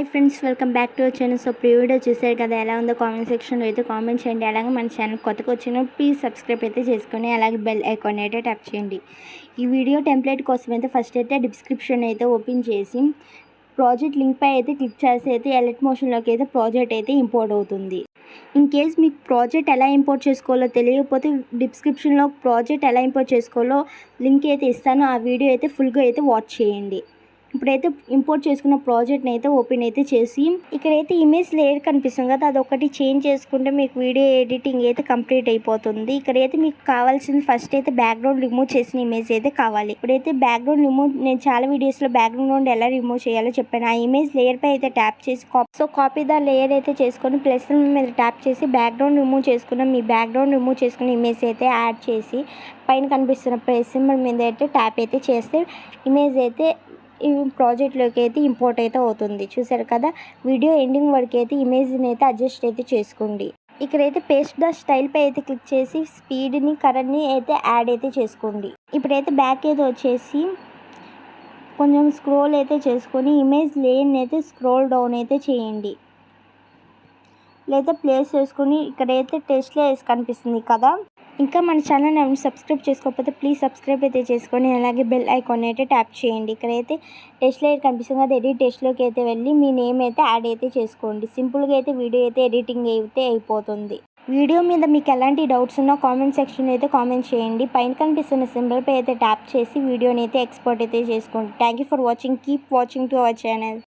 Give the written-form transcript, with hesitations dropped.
Hi friends, welcome back to our channel. So pre video చూసారు కదా, ఎలా ఉందో కామెంట్ సెక్షన్లో అయితే కామెంట్ చేయండి. అలాగే మన ఛానల్ కొత్తగా వచ్చిన ప్లీజ్ సబ్స్క్రైబ్ అయితే చేసుకొని అలాగే బెల్ ఐకాన్ అయితే ట్యాప్ చేయండి. ఈ వీడియో టెంప్లెట్ కోసం అయితే ఫస్ట్ అయితే డిస్క్రిప్షన్ అయితే ఓపెన్ చేసి ప్రాజెక్ట్ లింక్ పై అయితే క్లిక్ చేసి అయితే ఎలర్ట్ మోషన్లోకి అయితే ప్రాజెక్ట్ అయితే ఇంపోర్ట్ అవుతుంది. ఇన్ కేస్ మీకు ప్రాజెక్ట్ ఎలా ఇంపోర్ట్ చేసుకోవాలో తెలియకపోతే డిస్క్రిప్షన్లో ప్రాజెక్ట్ ఎలా ఇంపోర్ట్ చేసుకోవాలో లింక్ అయితే ఇస్తాను. ఆ వీడియో అయితే ఫుల్గా అయితే వాచ్ చేయండి. ఇప్పుడైతే ఇంపోర్ట్ చేసుకున్న ప్రాజెక్ట్ని అయితే ఓపెన్ అయితే చేసి ఇక్కడైతే ఇమేజ్ లేయర్ కనిపిస్తుంది కదా, అదొకటి చేంజ్ చేసుకుంటే మీకు వీడియో ఎడిటింగ్ అయితే కంప్లీట్ అయిపోతుంది. ఇక్కడైతే మీకు కావాల్సింది ఫస్ట్ అయితే బ్యాక్గ్రౌండ్ రిమూవ్ చేసిన ఇమేజ్ అయితే కావాలి. ఇప్పుడైతే బ్యాక్గ్రౌండ్ రిమూవ్ నేను చాలా వీడియోస్లో బ్యాక్గ్రౌండ్ ఎలా రిమూవ్ చేయాలో చెప్పాను. ఆ ఇమేజ్ లేయర్ పై అయితే ట్యాప్ చేసి కాపీ ద లేయర్ అయితే చేసుకొని ప్లస్ మీద ట్యాప్ చేసి బ్యాక్గ్రౌండ్ రిమూవ్ చేసుకున్న మీ బ్యాక్గ్రౌండ్ రిమూవ్ చేసుకున్న ఇమేజ్ అయితే యాడ్ చేసి పైన కనిపిస్తున్న ప్లస్ సింబల్ మీద అయితే ట్యాప్ అయితే చేస్తే ఇమేజ్ అయితే ఈ ప్రాజెక్ట్లోకి అయితే ఇంపోర్ట్ అయితే అవుతుంది. చూసారు కదా, వీడియో ఎండింగ్ వరకు అయితే ఇమేజ్ని అయితే అడ్జస్ట్ అయితే చేసుకోండి. ఇక్కడైతే పేస్ట్ ద స్టైల్ పై అయితే క్లిక్ చేసి స్పీడ్ని కరెంట్ని అయితే యాడ్ అయితే చేసుకోండి. ఇప్పుడైతే బ్యాక్ అయితే వచ్చేసి కొంచెం స్క్రోల్ అయితే చేసుకొని ఇమేజ్ లేయర్ని అయితే స్క్రోల్ డౌన్ అయితే చేయండి, లేదా ప్లేస్ చేసుకొని ఇక్కడైతే టెస్ట్ లేయర్స్ కనిపిస్తుంది కదా. ఇంకా మన ఛానల్ ఏమైనా సబ్స్క్రైబ్ చేసుకోకపోతే ప్లీజ్ సబ్స్క్రైబ్ అయితే చేసుకొని అలాగే బెల్ ఐకాన్ అయితే ట్యాప్ చేయండి. ఇక్కడైతే టెస్ట్ లేయర్ కనిపిస్తుంది కదా, ఎడిట్ టెస్ట్లోకి అయితే వెళ్ళి మీ నేమ్ అయితే యాడ్ అయితే చేసుకోండి. సింపుల్గా అయితే వీడియో అయితే ఎడిటింగ్ అయితే అయిపోతుంది. వీడియో మీద మీకు ఎలాంటి డౌట్స్ ఉన్నా కామెంట్ సెక్షన్ అయితే కామెంట్ చేయండి. పైన కనిపిస్తున్న సింబల్ పై అయితే ట్యాప్ చేసి వీడియోని అయితే ఎక్స్పోర్ట్ అయితే చేసుకోండి. Thank you for watching. Keep watching to our channel.